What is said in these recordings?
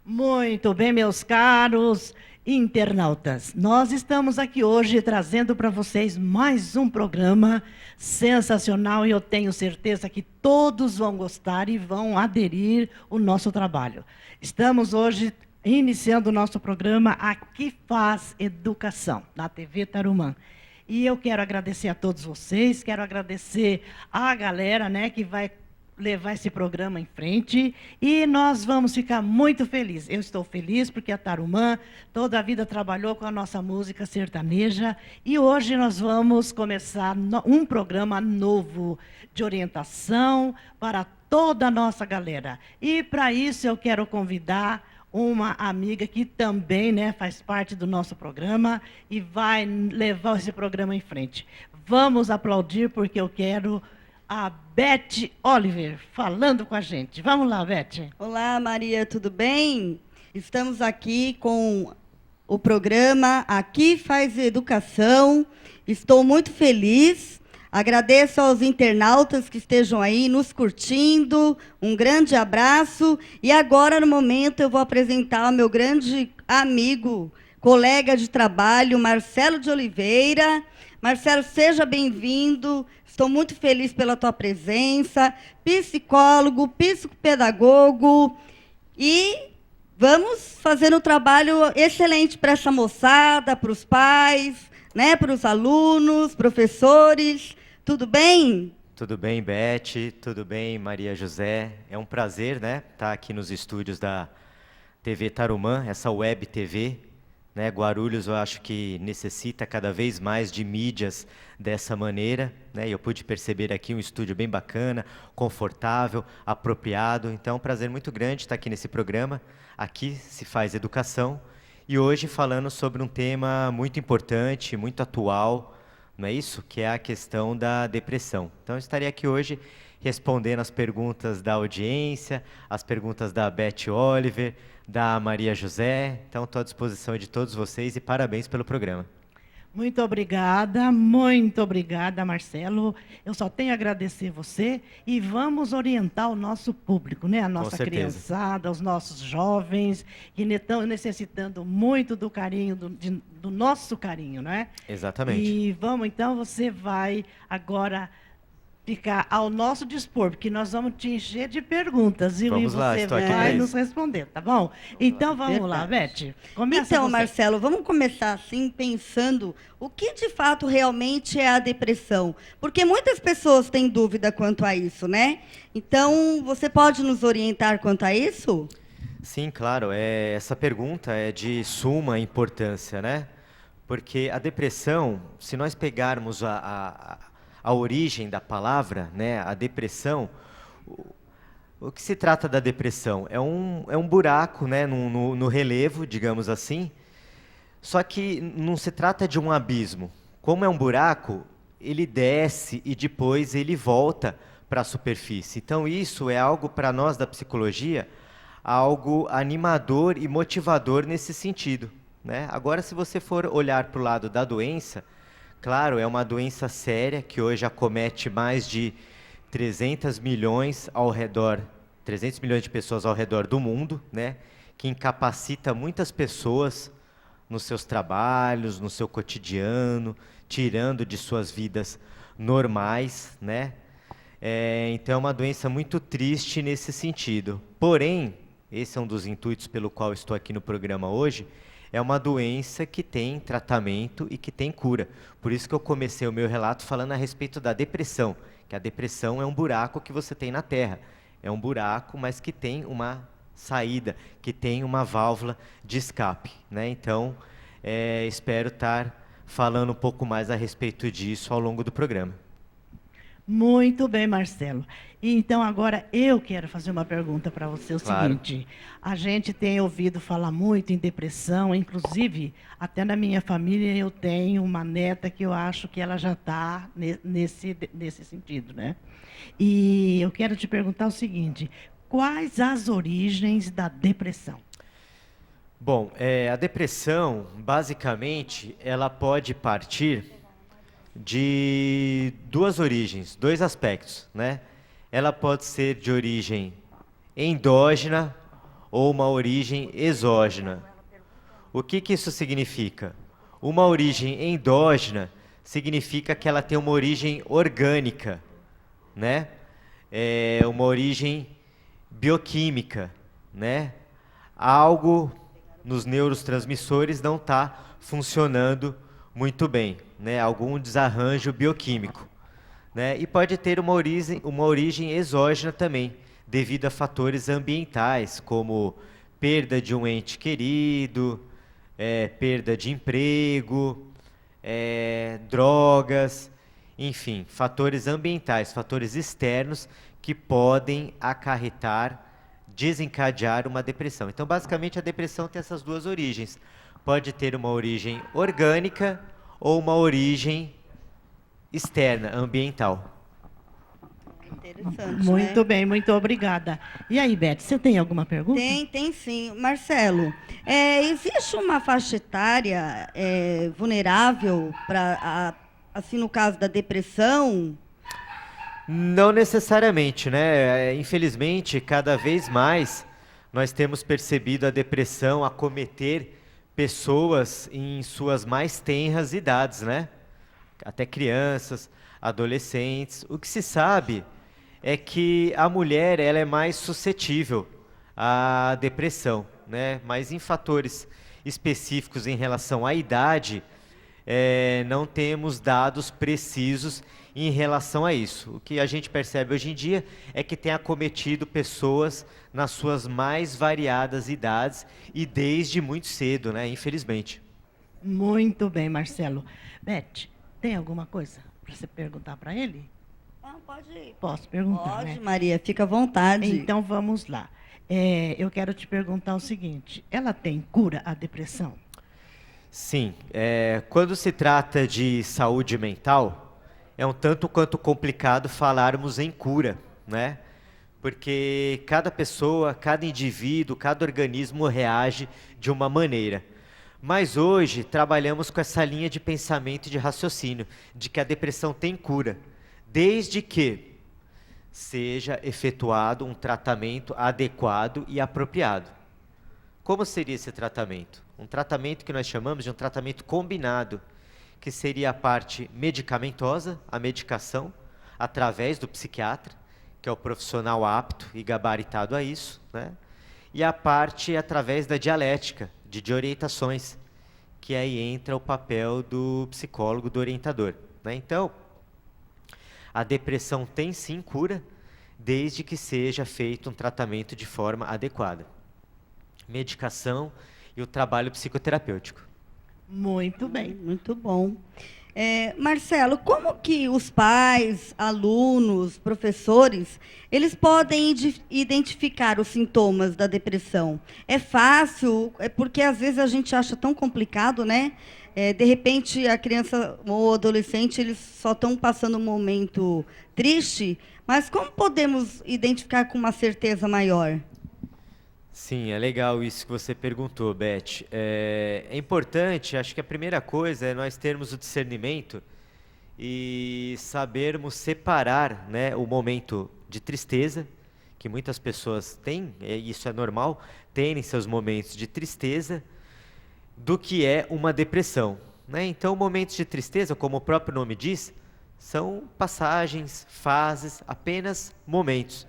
Muito bem, meus caros internautas. Nós estamos aqui hoje trazendo para vocês mais um programa sensacional e eu tenho certeza que todos vão gostar e vão aderir ao nosso trabalho. Estamos hoje iniciando o nosso programa Aqui Faz Educação, na TV Tarumã. E eu quero agradecer a todos vocês, quero agradecer a galera, né, que vai levar esse programa em frente e nós vamos ficar muito felizes. Eu estou feliz porque a Tarumã toda a vida trabalhou com a nossa música sertaneja e hoje nós vamos começar um programa novo de orientação para toda a nossa galera. E para isso eu quero convidar uma amiga que também, né, faz parte do nosso programa e vai levar esse programa em frente. Vamos aplaudir porque eu quero a Beth Oliver falando com a gente. Vamos lá, Beth. Olá, Maria, tudo bem? Estamos aqui com o programa Aqui Faz Educação. Estou muito feliz. Agradeço aos internautas que estejam aí nos curtindo. Um grande abraço. E agora, no momento, eu vou apresentar o meu grande amigo, colega de trabalho, Marcelo de Oliveira. Marcelo, seja bem-vindo. Estou muito feliz pela tua presença. Psicólogo, psicopedagogo. E vamos fazer um trabalho excelente para essa moçada, para os pais, né, para os alunos, professores. Tudo bem? Tudo bem, Beth? Tudo bem, Maria José? É um prazer, né, estar aqui nos estúdios da TV Tarumã, essa web TV. Né, Guarulhos, eu acho que necessita cada vez mais de mídias dessa maneira, né, e eu pude perceber aqui um estúdio bem bacana, confortável, apropriado. Então, é um prazer muito grande estar aqui nesse programa. Aqui se faz educação. E hoje falando sobre um tema muito importante, muito atual, não é isso? Que é a questão da depressão. Então, eu estarei aqui hoje respondendo as perguntas da audiência, as perguntas da Beth Oliver, da Maria José. Então, estou à disposição de todos vocês e parabéns pelo programa. Muito obrigada, Marcelo. Eu só tenho a agradecer você e vamos orientar o nosso público, né? A nossa criançada, os nossos jovens, que estão necessitando muito do carinho, do nosso carinho, não é? Exatamente. E vamos, então, você vai agora ficar ao nosso dispor, porque nós vamos te encher de perguntas e você vai nos responder, tá bom? Então vamos lá, Beth. Começa então, Marcelo, vamos começar assim, pensando o que de fato realmente é a depressão. Porque muitas pessoas têm dúvida quanto a isso, né? Então, você pode nos orientar quanto a isso? Sim, claro. Essa pergunta é de suma importância, né? Porque a depressão, se nós pegarmos a origem da palavra, né, a depressão, o que se trata da depressão? É um buraco, né, no relevo, digamos assim, só que não se trata de um abismo. Como é um buraco, ele desce e depois ele volta para a superfície. Então isso é algo para nós da psicologia, algo animador e motivador nesse sentido, né? Agora, se você for olhar para o lado da doença, claro, é uma doença séria que hoje acomete mais de 300 milhões de pessoas ao redor do mundo, né? Que incapacita muitas pessoas nos seus trabalhos, no seu cotidiano, tirando de suas vidas normais, né? Então é uma doença muito triste nesse sentido. Porém, esse é um dos intuitos pelo qual estou aqui no programa hoje, é uma doença que tem tratamento e que tem cura. Por isso que eu comecei o meu relato falando a respeito da depressão, que a depressão é um buraco que você tem na Terra. É um buraco, mas que tem uma saída, que tem uma válvula de escape, né? Então, espero estar falando um pouco mais a respeito disso ao longo do programa. Muito bem, Marcelo. Então, agora eu quero fazer uma pergunta para você, seguinte. A gente tem ouvido falar muito em depressão, inclusive, até na minha família, eu tenho uma neta que eu acho que ela já está nesse sentido, né? E eu quero te perguntar o seguinte, quais as origens da depressão? Bom, a depressão, basicamente, ela pode partir de duas origens, dois aspectos, né? Ela pode ser de origem endógena ou uma origem exógena. O que isso significa? Uma origem endógena significa que ela tem uma origem orgânica, né? É uma origem bioquímica, né? Algo nos neurotransmissores não está funcionando muito bem, né? Algum desarranjo bioquímico, né? E pode ter uma origem exógena também, devido a fatores ambientais, como perda de um ente querido, perda de emprego, drogas, enfim, fatores ambientais, fatores externos que podem desencadear uma depressão. Então, basicamente, a depressão tem essas duas origens. Pode ter uma origem orgânica ou uma origem externa, ambiental. Interessante, Muito né? bem, muito obrigada. E aí, Beth, você tem alguma pergunta? Tem sim. Marcelo, existe uma faixa etária vulnerável para, assim, no caso da depressão? Não necessariamente, né? Infelizmente, cada vez mais nós temos percebido a depressão acometer pessoas em suas mais tenras idades, né? Até crianças, adolescentes. O que se sabe é que a mulher ela é mais suscetível à depressão, né? Mas em fatores específicos em relação à idade, não temos dados precisos em relação a isso. O que a gente percebe hoje em dia é que tem acometido pessoas nas suas mais variadas idades e desde muito cedo, né? Infelizmente. Muito bem, Marcelo. Beth, tem alguma coisa para você perguntar para ele? Não, pode ir. Posso perguntar, Pode, né? Maria, fica à vontade. Então vamos lá. Eu quero te perguntar o seguinte: ela tem cura a depressão? Sim, quando se trata de saúde mental, é um tanto quanto complicado falarmos em cura, né? Porque cada pessoa, cada indivíduo, cada organismo reage de uma maneira. Mas hoje trabalhamos com essa linha de pensamento e de raciocínio, de que a depressão tem cura, desde que seja efetuado um tratamento adequado e apropriado. Como seria esse tratamento? Um tratamento que nós chamamos de um tratamento combinado, que seria a parte medicamentosa, a medicação, através do psiquiatra, que é o profissional apto e gabaritado a isso, né? E a parte através da dialética, de orientações, que aí entra o papel do psicólogo, do orientador, né? Então, a depressão tem sim cura, desde que seja feito um tratamento de forma adequada. Medicação e o trabalho psicoterapêutico. Muito bem. Muito bom. Marcelo, como que os pais, alunos, professores, eles podem identificar os sintomas da depressão? É fácil? É porque às vezes a gente acha tão complicado, né? De repente a criança ou o adolescente eles só estão passando um momento triste, mas como podemos identificar com uma certeza maior? Sim, é legal isso que você perguntou, Beth. É importante, acho que a primeira coisa é nós termos o discernimento e sabermos separar, né, o momento de tristeza, que muitas pessoas têm, isso é normal, terem seus momentos de tristeza, do que é uma depressão, né? Então, momentos de tristeza, como o próprio nome diz, são passagens, fases, apenas momentos.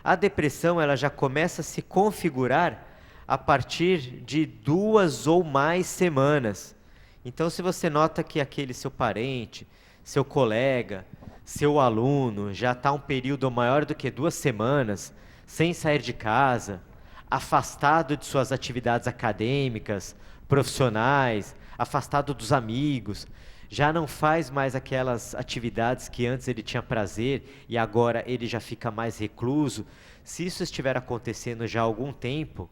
A depressão ela já começa a se configurar a partir de 2 ou mais semanas. Então, se você nota que aquele seu parente, seu colega, seu aluno já está um período maior do que 2 semanas, sem sair de casa, afastado de suas atividades acadêmicas, profissionais, afastado dos amigos, já não faz mais aquelas atividades que antes ele tinha prazer e agora ele já fica mais recluso. Se isso estiver acontecendo já há algum tempo,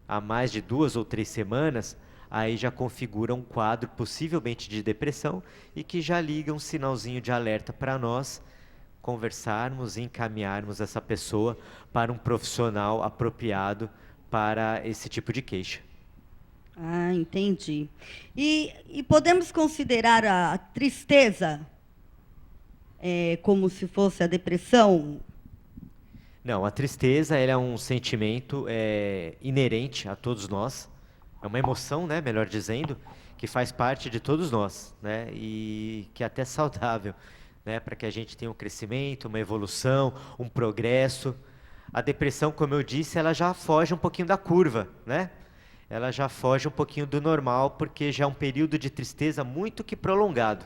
há mais de 2 ou 3 semanas, aí já configura um quadro possivelmente de depressão e que já liga um sinalzinho de alerta para nós conversarmos e encaminharmos essa pessoa para um profissional apropriado para esse tipo de queixa. Ah, entendi. E podemos considerar a tristeza como se fosse a depressão? Não, a tristeza ela é um sentimento inerente a todos nós. É uma emoção, né, melhor dizendo, que faz parte de todos nós, né, e que é até saudável, né, para que a gente tenha um crescimento, uma evolução, um progresso. A depressão, como eu disse, ela já foge um pouquinho da curva, né? Ela já foge um pouquinho do normal, porque já é um período de tristeza muito que prolongado,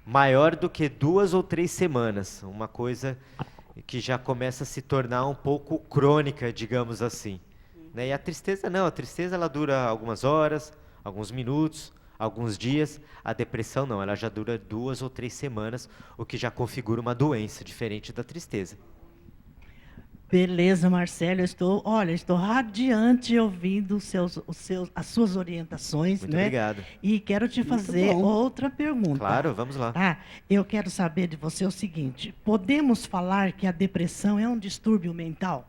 maior do que 2 ou 3 semanas, uma coisa que já começa a se tornar um pouco crônica, digamos assim, né? E a tristeza não, a tristeza ela dura algumas horas, alguns minutos, alguns dias. A depressão não, ela já dura 2 ou 3 semanas, o que já configura uma doença diferente da tristeza. Beleza, Marcelo, estou radiante ouvindo as suas orientações, Muito né? obrigado. E quero te Muito fazer bom. outra pergunta. Claro, vamos lá. Tá? Eu quero saber de você o seguinte: podemos falar que a depressão é um distúrbio mental?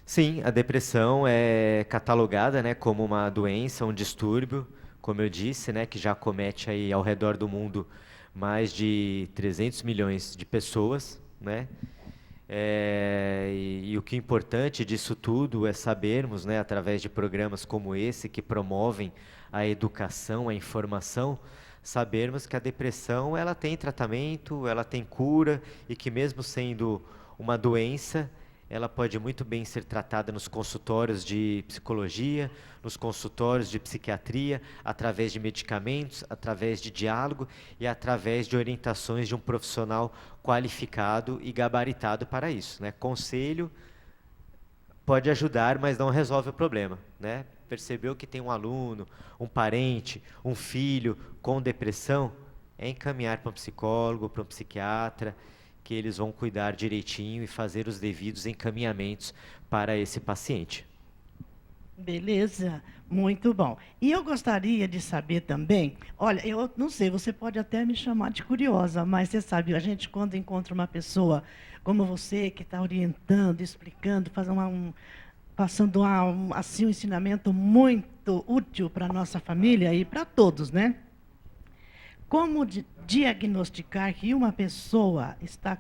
Sim, a depressão é catalogada, né, como uma doença, um distúrbio, como eu disse, né, que já acomete aí ao redor do mundo mais de 300 milhões de pessoas, né? E o que é importante disso tudo é sabermos, né, através de programas como esse que promovem a educação, a informação, sabermos que a depressão ela tem tratamento, ela tem cura e que mesmo sendo uma doença, ela pode muito bem ser tratada nos consultórios de psicologia, nos consultórios de psiquiatria, através de medicamentos, através de diálogo e através de orientações de um profissional qualificado e gabaritado para isso, né? Conselho pode ajudar, mas não resolve o problema, né? Percebeu que tem um aluno, um parente, um filho com depressão, é encaminhar para um psicólogo, para um psiquiatra, que eles vão cuidar direitinho e fazer os devidos encaminhamentos para esse paciente. Beleza, muito bom. E eu gostaria de saber também, olha, eu não sei, você pode até me chamar de curiosa, mas você sabe, a gente quando encontra uma pessoa como você, que está orientando, explicando, passando assim, um ensinamento muito útil para a nossa família e para todos, né? Como diagnosticar que uma pessoa está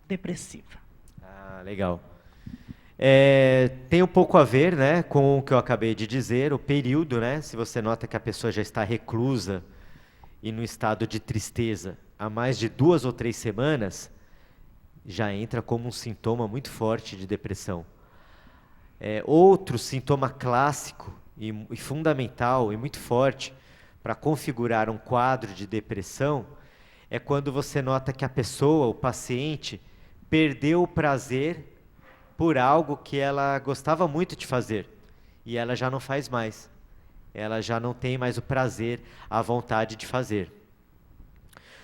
depressiva? Ah, legal. Tem um pouco a ver, né, com o que eu acabei de dizer, o período, né? Se você nota que a pessoa já está reclusa e no estado de tristeza há mais de 2 ou 3 semanas, já entra como um sintoma muito forte de depressão. Outro sintoma clássico e fundamental e muito forte para configurar um quadro de depressão é quando você nota que a pessoa, o paciente, perdeu o prazer por algo que ela gostava muito de fazer e ela já não faz mais. Ela já não tem mais o prazer, a vontade de fazer.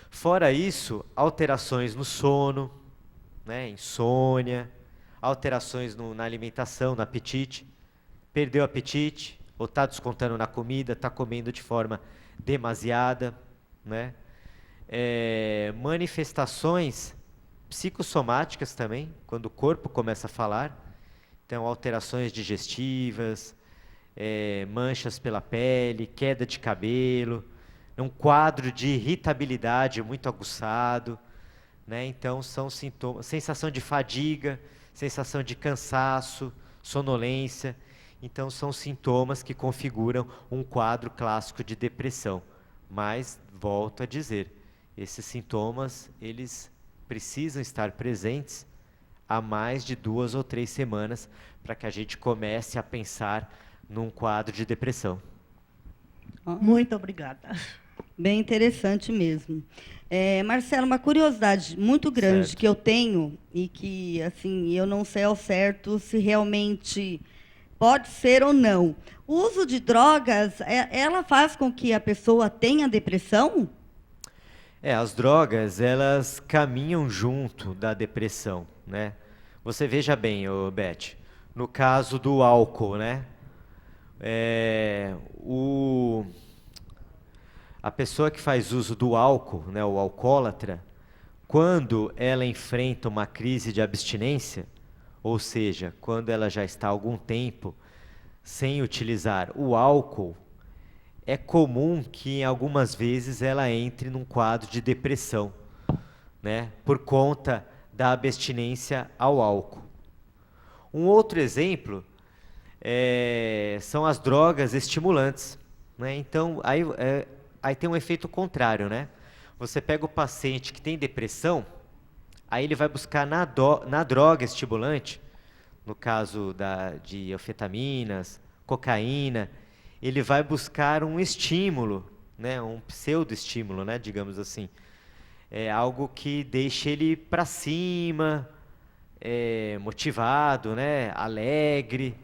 Fora isso, alterações no sono, né, insônia, alterações na alimentação, no apetite, perdeu o apetite, ou está descontando na comida, está comendo de forma demasiada, né? Manifestações psicossomáticas também, quando o corpo começa a falar, então alterações digestivas, manchas pela pele, queda de cabelo, um quadro de irritabilidade muito aguçado, né? Então são sintomas, sensação de fadiga, sensação de cansaço, sonolência. Então são sintomas que configuram um quadro clássico de depressão. Mas volto a dizer, esses sintomas eles precisam estar presentes há mais de 2 ou 3 semanas para que a gente comece a pensar num quadro de depressão. Muito obrigada. Bem interessante mesmo. Marcelo, uma curiosidade muito grande Certo. que eu tenho e que assim eu não sei ao certo se realmente pode ser ou não. O uso de drogas, ela faz com que a pessoa tenha depressão? As drogas, elas caminham junto da depressão, né? Você veja bem, Beth, no caso do álcool, né? A pessoa que faz uso do álcool, né, o alcoólatra, quando ela enfrenta uma crise de abstinência, ou seja, quando ela já está há algum tempo sem utilizar o álcool, é comum que algumas vezes ela entre num quadro de depressão, né? Por conta da abstinência ao álcool. Um outro exemplo são as drogas estimulantes, né? Então, aí tem um efeito contrário, né? Você pega o paciente que tem depressão, aí ele vai buscar na droga estimulante, no caso de anfetaminas, cocaína, ele vai buscar um estímulo, né? Um pseudo-estímulo, né? Digamos assim. É algo que deixa ele para cima, motivado, né? Alegre,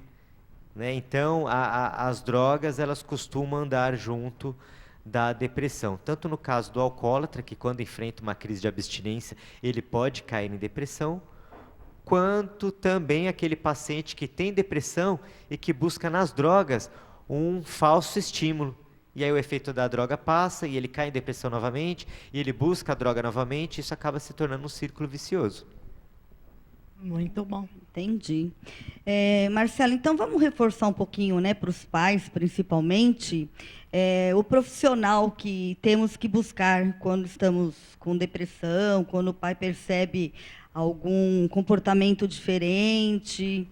né? Então, as drogas, elas costumam andar junto da depressão. Tanto no caso do alcoólatra, que quando enfrenta uma crise de abstinência, ele pode cair em depressão, quanto também aquele paciente que tem depressão e que busca nas drogas um falso estímulo. E aí o efeito da droga passa e ele cai em depressão novamente, e ele busca a droga novamente, e isso acaba se tornando um círculo vicioso. Muito bom. Entendi. Marcelo, então vamos reforçar um pouquinho, né, para os pais, principalmente, o profissional que temos que buscar quando estamos com depressão, quando o pai percebe algum comportamento diferente,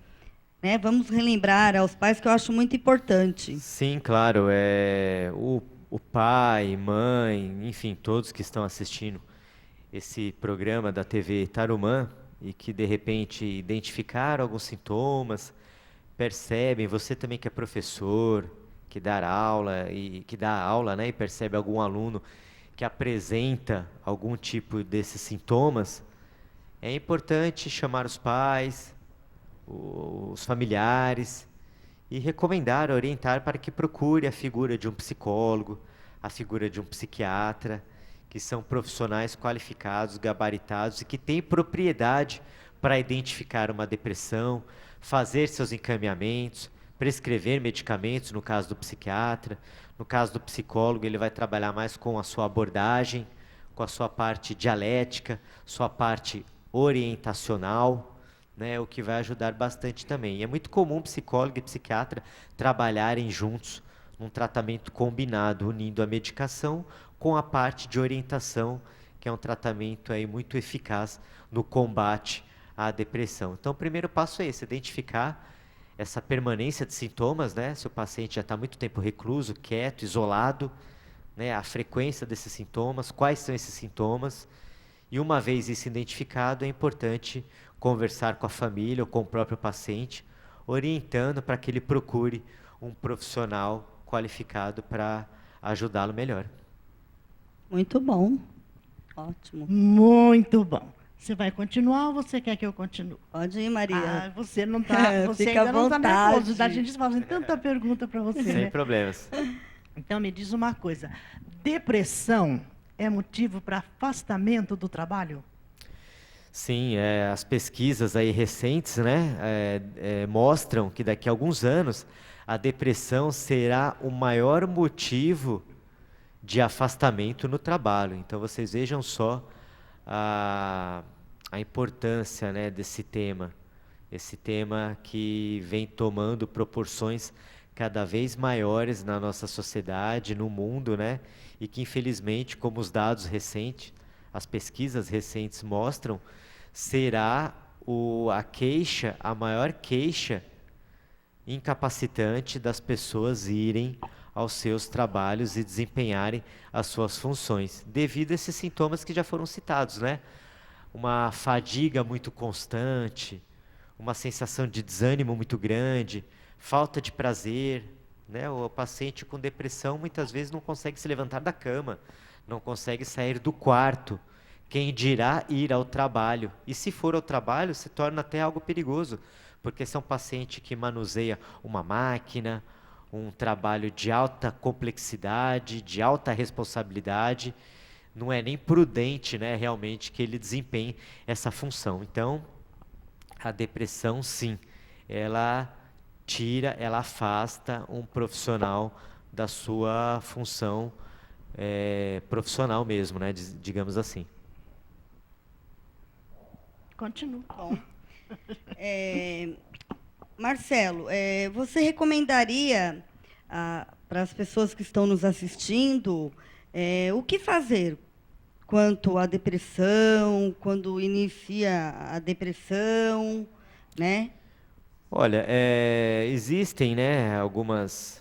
né? Vamos relembrar aos pais, que eu acho muito importante. Sim, claro. O pai, mãe, enfim, todos que estão assistindo esse programa da TV Tarumã e que, de repente, identificaram alguns sintomas, percebem, você também que é professor, que dá aula, né, e percebe algum aluno que apresenta algum tipo desses sintomas, é importante chamar os pais, os familiares, e recomendar, orientar para que procure a figura de um psicólogo, a figura de um psiquiatra, que são profissionais qualificados, gabaritados e que têm propriedade para identificar uma depressão, fazer seus encaminhamentos, prescrever medicamentos, no caso do psiquiatra. No caso do psicólogo, ele vai trabalhar mais com a sua abordagem, com a sua parte dialética, sua parte orientacional, né, o que vai ajudar bastante também. E é muito comum psicólogo e psiquiatra trabalharem juntos num tratamento combinado, unindo a medicação com a parte de orientação, que é um tratamento aí muito eficaz no combate à depressão. Então, o primeiro passo é esse, identificar essa permanência de sintomas, né? Se o paciente já está muito tempo recluso, quieto, isolado, né? A frequência desses sintomas, quais são esses sintomas. E uma vez isso identificado, é importante conversar com a família ou com o próprio paciente, orientando para que ele procure um profissional qualificado para ajudá-lo melhor. Muito bom. Ótimo. Muito bom. Você vai continuar ou você quer que eu continue? Pode ir, Maria. Você não tá, você Fica ainda à não está nervoso. vontade. A gente fazendo tanta pergunta para você, Sem né? problemas. Então, me diz uma coisa. Depressão é motivo para afastamento do trabalho? Sim, as pesquisas aí recentes, né, mostram que daqui a alguns anos a depressão será o maior motivo de afastamento no trabalho. Então, vocês vejam só a importância, né, desse tema. Esse tema que vem tomando proporções cada vez maiores na nossa sociedade, no mundo, né, e que, infelizmente, como os dados recentes, as pesquisas recentes mostram, será a maior queixa incapacitante das pessoas irem aos seus trabalhos e desempenharem as suas funções, devido a esses sintomas que já foram citados, né? Uma fadiga muito constante, uma sensação de desânimo muito grande, falta de prazer, né? O paciente com depressão muitas vezes não consegue se levantar da cama, não consegue sair do quarto, quem dirá ir ao trabalho. E se for ao trabalho, se torna até algo perigoso, porque se é um paciente que manuseia uma máquina, um trabalho de alta complexidade, de alta responsabilidade, não é nem prudente, né, realmente, que ele desempenhe essa função. Então, a depressão, sim, ela afasta um profissional da sua função profissional mesmo, né, digamos assim. Continua. Bom. Marcelo, você recomendaria para as pessoas que estão nos assistindo o que fazer quanto à depressão, quando inicia a depressão, né? Olha, existem, né, algumas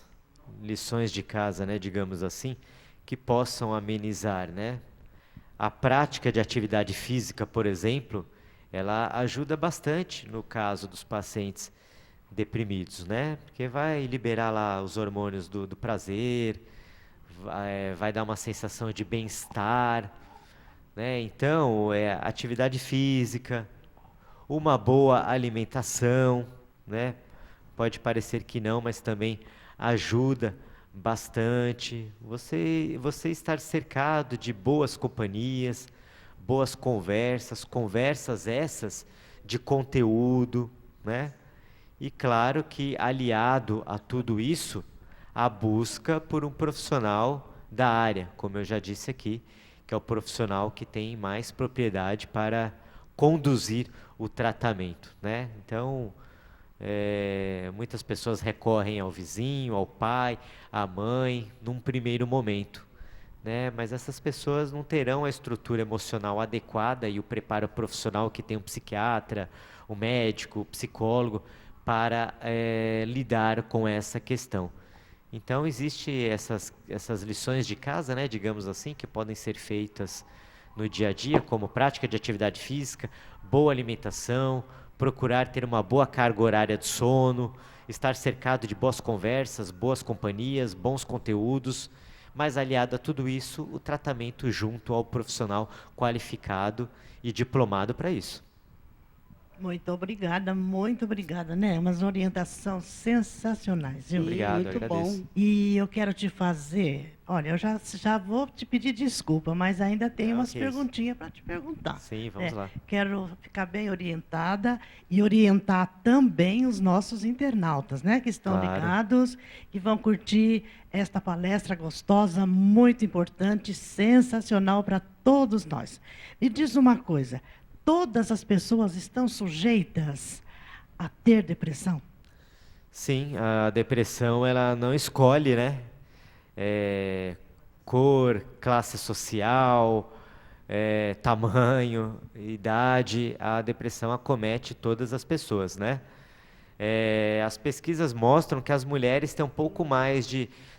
lições de casa, né, digamos assim, que possam amenizar, né? A prática de atividade física, por exemplo, ela ajuda bastante no caso dos pacientes deprimidos, né? Porque vai liberar lá os hormônios do prazer, vai dar uma sensação de bem-estar, né? Então, atividade física, uma boa alimentação, né? Pode parecer que não, mas também ajuda bastante. Você estar cercado de boas companhias, boas conversas, conversas essas de conteúdo, né? E claro que aliado a tudo isso, a busca por um profissional da área, como eu já disse aqui, que é o profissional que tem mais propriedade para conduzir o tratamento, né? Então, muitas pessoas recorrem ao vizinho, ao pai, à mãe, num primeiro momento, né? Mas essas pessoas não terão a estrutura emocional adequada e o preparo profissional que tem um psiquiatra, o médico, o psicólogo, para lidar com essa questão. Então, existem essas lições de casa, né, digamos assim, que podem ser feitas no dia a dia, como prática de atividade física, boa alimentação, procurar ter uma boa carga horária de sono, estar cercado de boas conversas, boas companhias, bons conteúdos, mas aliado a tudo isso, o tratamento junto ao profissional qualificado e diplomado para isso. Muito obrigada, né? Umas orientações sensacionais, viu? Sim, Obrigado, muito agradeço. bom. E eu quero te fazer, olha, eu já vou te pedir desculpa, mas ainda tem umas que isso. perguntinhas para te perguntar. Sim, vamos lá. Quero ficar bem orientada e orientar também os nossos internautas, né, que estão Claro. ligados, que vão curtir esta palestra gostosa, muito importante, sensacional para todos nós. Me diz uma coisa, todas as pessoas estão sujeitas a ter depressão? Sim, a depressão ela não escolhe, né? Cor, classe social, tamanho, idade. A depressão acomete todas as pessoas, né? As pesquisas mostram que as mulheres têm um pouco mais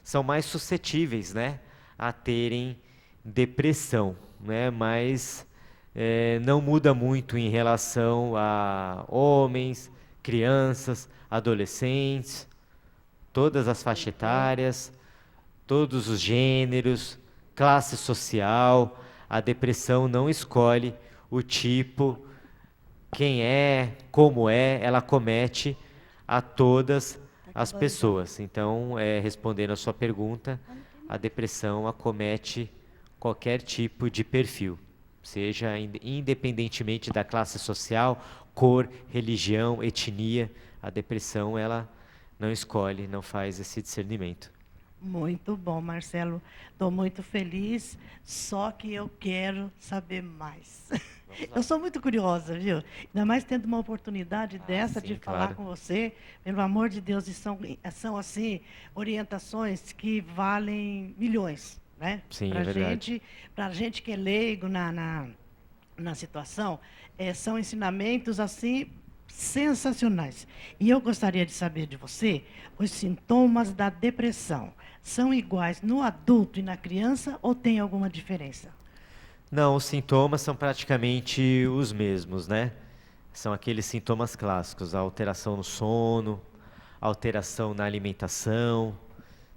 são mais suscetíveis, né, a terem depressão, né? Mas não muda muito em relação a homens, crianças, adolescentes, todas as faixas etárias, todos os gêneros, classe social. A depressão não escolhe o tipo, quem como ela acomete a todas as pessoas. Então, respondendo a sua pergunta, a depressão acomete qualquer tipo de perfil, seja independentemente da classe social, cor, religião, etnia. A depressão ela não escolhe, não faz esse discernimento. Muito bom, Marcelo. Estou muito feliz, só que eu quero saber mais. Eu sou muito curiosa, viu? Ainda mais tendo uma oportunidade dessa sim, de falar claro. com você. Pelo amor de Deus, e são assim, orientações que valem milhões, né? Sim, é verdade. Para gente que é leigo na situação, são ensinamentos assim sensacionais. E eu gostaria de saber de você, os sintomas da depressão são iguais no adulto e na criança ou tem alguma diferença? Não, os sintomas são praticamente os mesmos, né? São aqueles sintomas clássicos, a alteração no sono, alteração na alimentação,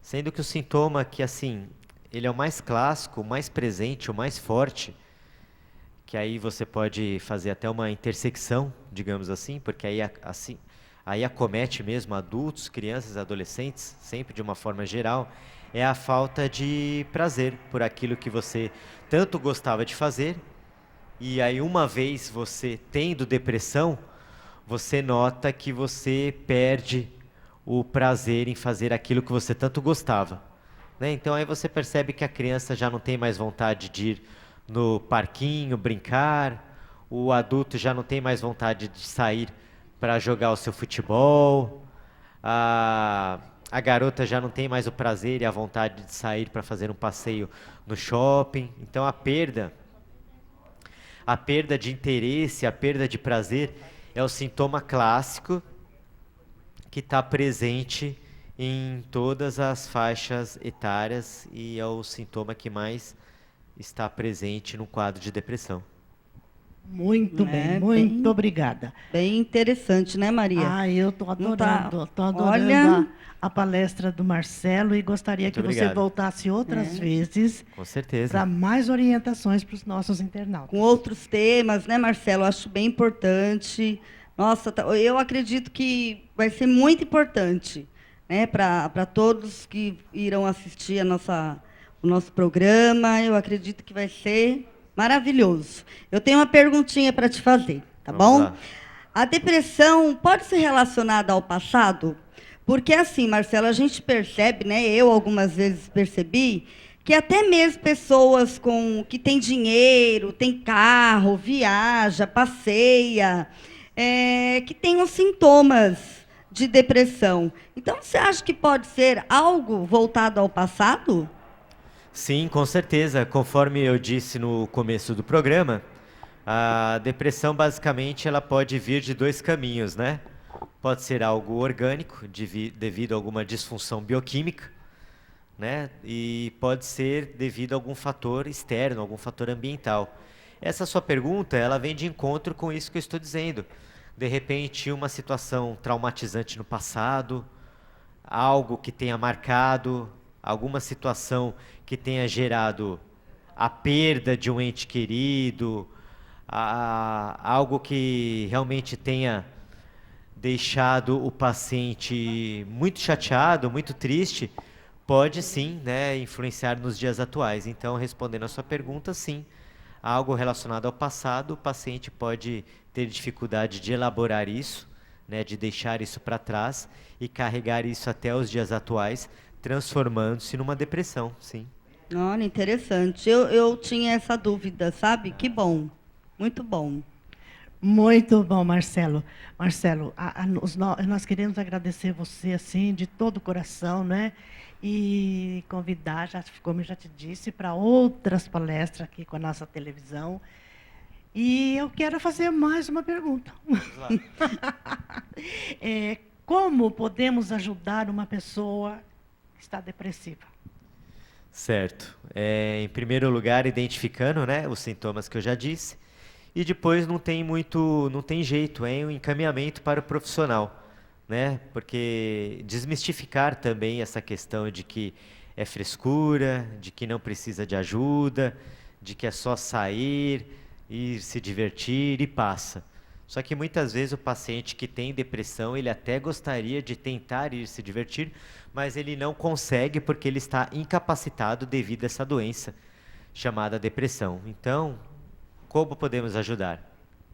sendo que o sintoma que, assim, ele é o mais clássico, o mais presente, o mais forte, que aí você pode fazer até uma intersecção, digamos assim, porque aí acomete mesmo adultos, crianças, adolescentes, sempre de uma forma geral, é a falta de prazer por aquilo que você tanto gostava de fazer, e aí uma vez você tendo depressão, você nota que você perde o prazer em fazer aquilo que você tanto gostava, né? Então aí você percebe que a criança já não tem mais vontade de ir no parquinho, brincar, o adulto já não tem mais vontade de sair para jogar o seu futebol, a garota já não tem mais o prazer e a vontade de sair para fazer um passeio no shopping. Então a perda a perda de interesse, a perda de prazer, é o sintoma clássico que está presente em todas as faixas etárias e é o sintoma que mais está presente no quadro de depressão. Muito bem, muito obrigada. Bem interessante, né, Maria? Ah, eu estou adorando, Olha, a palestra do Marcelo e gostaria que você obrigado. voltasse outras vezes Com certeza. para mais orientações para os nossos internautas. com outros temas, né, Marcelo? Acho bem importante. Nossa, eu acredito que vai ser muito importante, né, para todos que irão assistir o nosso programa. Eu acredito que vai ser maravilhoso. Eu tenho uma perguntinha para te fazer, tá Vamos bom? lá. A depressão pode ser relacionada ao passado? Porque assim, Marcelo, a gente percebe, né? Eu algumas vezes percebi que até mesmo pessoas que têm dinheiro, têm carro, viaja, passeia, que tenham sintomas de depressão. Então, você acha que pode ser algo voltado ao passado? Sim, com certeza. Conforme eu disse no começo do programa, a depressão basicamente ela pode vir de dois caminhos, né? Pode ser algo orgânico, devido a alguma disfunção bioquímica, né? E pode ser devido a algum fator externo, algum fator ambiental. Essa sua pergunta, ela vem de encontro com isso que eu estou dizendo. De repente, uma situação traumatizante no passado, algo que tenha marcado, alguma situação que tenha gerado a perda de um ente querido, algo que realmente tenha deixado o paciente muito chateado, muito triste, pode sim, né, influenciar nos dias atuais. Então, respondendo a sua pergunta, sim, algo relacionado ao passado, o paciente pode ter dificuldade de elaborar isso, né, de deixar isso para trás e carregar isso até os dias atuais, transformando-se numa depressão, sim. Olha, interessante. Eu tinha essa dúvida, sabe? Que bom. Muito bom. Muito bom, Marcelo. Marcelo, nós queremos agradecer você assim de todo o coração, né? E convidar, como eu já te disse, para outras palestras aqui com a nossa televisão. E eu quero fazer mais uma pergunta. Vamos lá. Como podemos ajudar uma pessoa que está depressiva? Certo. Em primeiro lugar, identificando, né, os sintomas que eu já disse. E depois não tem jeito, é um encaminhamento para o profissional, né? Porque desmistificar também essa questão de que é frescura, de que não precisa de ajuda, de que é só sair, ir se divertir e passa. Só que muitas vezes o paciente que tem depressão, ele até gostaria de tentar ir se divertir, mas ele não consegue porque ele está incapacitado devido a essa doença chamada depressão. Então, como podemos ajudar?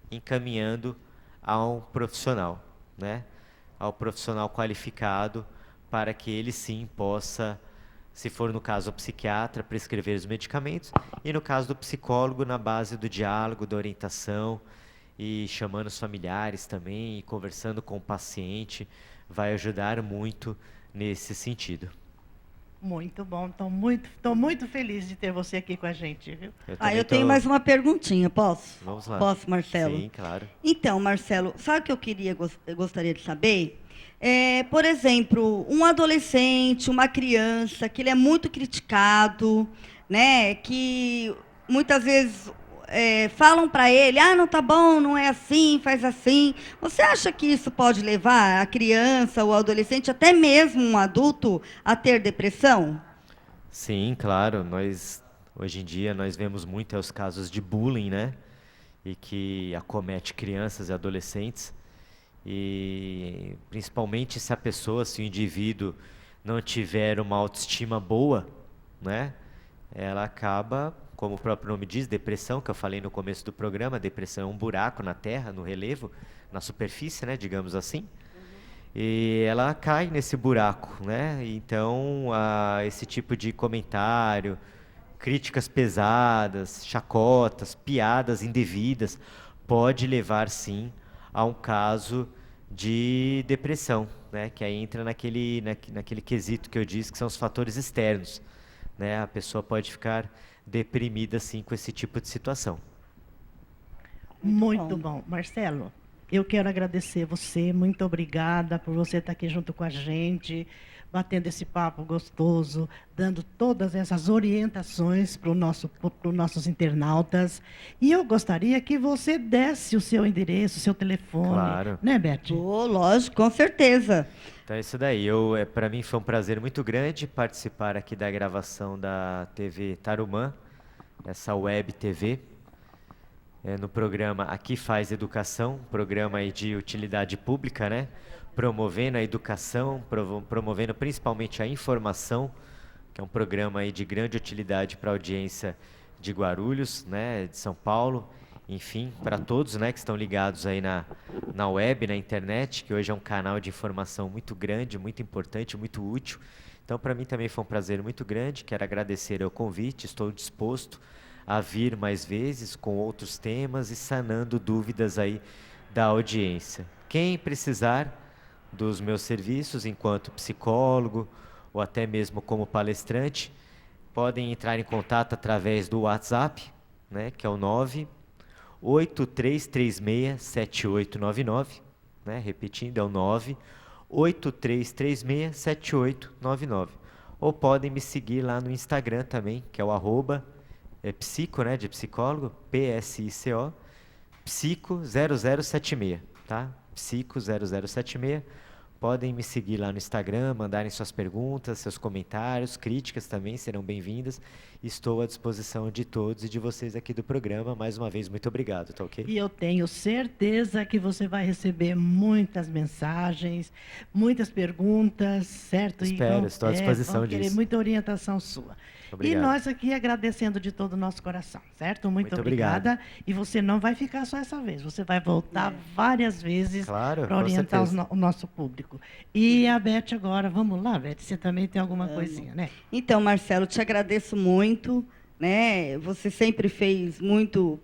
Encaminhando a um profissional, né? Ao profissional qualificado para que ele sim possa, se for no caso o psiquiatra, prescrever os medicamentos e no caso do psicólogo, na base do diálogo, da orientação e chamando os familiares também e conversando com o paciente, vai ajudar muito nesse sentido. Muito bom, estou muito feliz de ter você aqui com a gente, viu? Eu tenho mais uma perguntinha, posso? Vamos lá. Posso, Marcelo? Sim, claro. Então, Marcelo, sabe o que eu gostaria de saber? Por exemplo, um adolescente, uma criança, que ele é muito criticado, né? Que muitas vezes falam para ele, não tá bom, não é assim, faz assim. Você acha que isso pode levar a criança, o adolescente, até mesmo um adulto, a ter depressão? Sim, claro. Hoje em dia, nós vemos muito os casos de bullying, né? E que acomete crianças e adolescentes. E principalmente se o indivíduo não tiver uma autoestima boa, né? Ela acaba, como o próprio nome diz, depressão, que eu falei no começo do programa, depressão é um buraco na terra, no relevo, na superfície, né, digamos assim. E ela cai nesse buraco, né? Então, esse tipo de comentário, críticas pesadas, chacotas, piadas indevidas, pode levar sim a um caso de depressão, né? Que aí entra naquele quesito que eu disse que são os fatores externos, né? A pessoa pode ficar deprimida sim com esse tipo de situação. Muito bom. Marcelo, eu quero agradecer você, muito obrigada por você estar aqui junto com a gente, batendo esse papo gostoso, dando todas essas orientações para os nossos internautas. E eu gostaria que você desse o seu endereço, o seu telefone. Claro. Né, Beth? Oh, lógico, com certeza. Então é isso daí. Para mim foi um prazer muito grande participar aqui da gravação da TV Tarumã, essa web TV, no programa Aqui Faz Educação, programa aí de utilidade pública, né? Promovendo a educação, promovendo principalmente a informação, que é um programa aí de grande utilidade para a audiência de Guarulhos, né? De São Paulo, enfim, para todos, né, que estão ligados aí na web, na internet, que hoje é um canal de informação muito grande, muito importante, muito útil. Então, para mim também foi um prazer muito grande. Quero agradecer o convite, estou disposto a vir mais vezes com outros temas e sanando dúvidas aí da audiência. Quem precisar dos meus serviços enquanto psicólogo ou até mesmo como palestrante, podem entrar em contato através do WhatsApp, né, que é o 983367899, né, repetindo, é o 983367899. Ou podem me seguir lá no Instagram também, que é o @psico, né, de psicólogo, PSICO, psico0076, tá? Psico0076. Podem me seguir lá no Instagram, mandarem suas perguntas, seus comentários, críticas também serão bem-vindas. Estou à disposição de todos e de vocês aqui do programa. Mais uma vez, muito obrigado, tá ok? E eu tenho certeza que você vai receber muitas mensagens, muitas perguntas, certo? Espero, estou à disposição vão querer disso. muita orientação sua. Obrigado. E nós aqui agradecendo de todo o nosso coração, certo? Muito obrigada. obrigado. E você não vai ficar só essa vez, você vai voltar várias vezes Claro, para com orientar certeza. o nosso público. E a Beth agora, vamos lá, Beth, você também tem alguma coisinha, né? Então, Marcelo, te agradeço muito, né? Você sempre fez muito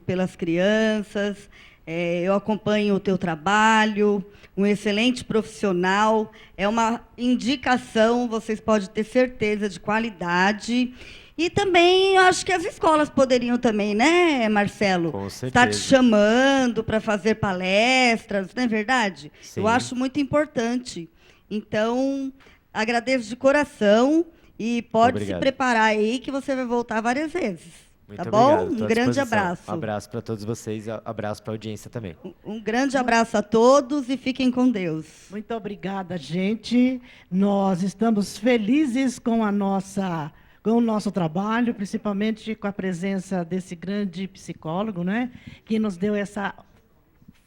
pelas crianças. Eu acompanho o teu trabalho, um excelente profissional. É uma indicação, vocês podem ter certeza, de qualidade. E também, eu acho que as escolas poderiam também, né, Marcelo? Com certeza. Estar te chamando para fazer palestras, não é verdade? Sim. Eu acho muito importante. Então, agradeço de coração e pode Obrigado. se preparar aí que você vai voltar várias vezes. Muito Tá obrigado, bom? estou Um à grande disposição. abraço. Abraço para todos vocês e abraço para a audiência também. Um grande abraço a todos e fiquem com Deus. Muito obrigada, gente. Nós estamos felizes com o nosso trabalho, principalmente com a presença desse grande psicólogo, né, que nos deu essa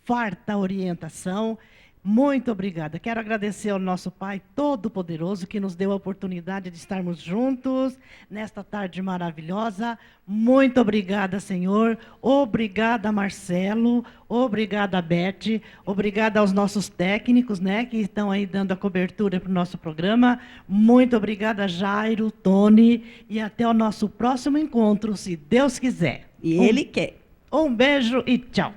farta orientação. Muito obrigada. Quero agradecer ao nosso Pai Todo-Poderoso que nos deu a oportunidade de estarmos juntos nesta tarde maravilhosa. Muito obrigada, Senhor. Obrigada, Marcelo. Obrigada, Beth. Obrigada aos nossos técnicos, né, que estão aí dando a cobertura para o nosso programa. Muito obrigada, Jairo, Tony. E até o nosso próximo encontro, se Deus quiser. E Ele quer. Um beijo e tchau.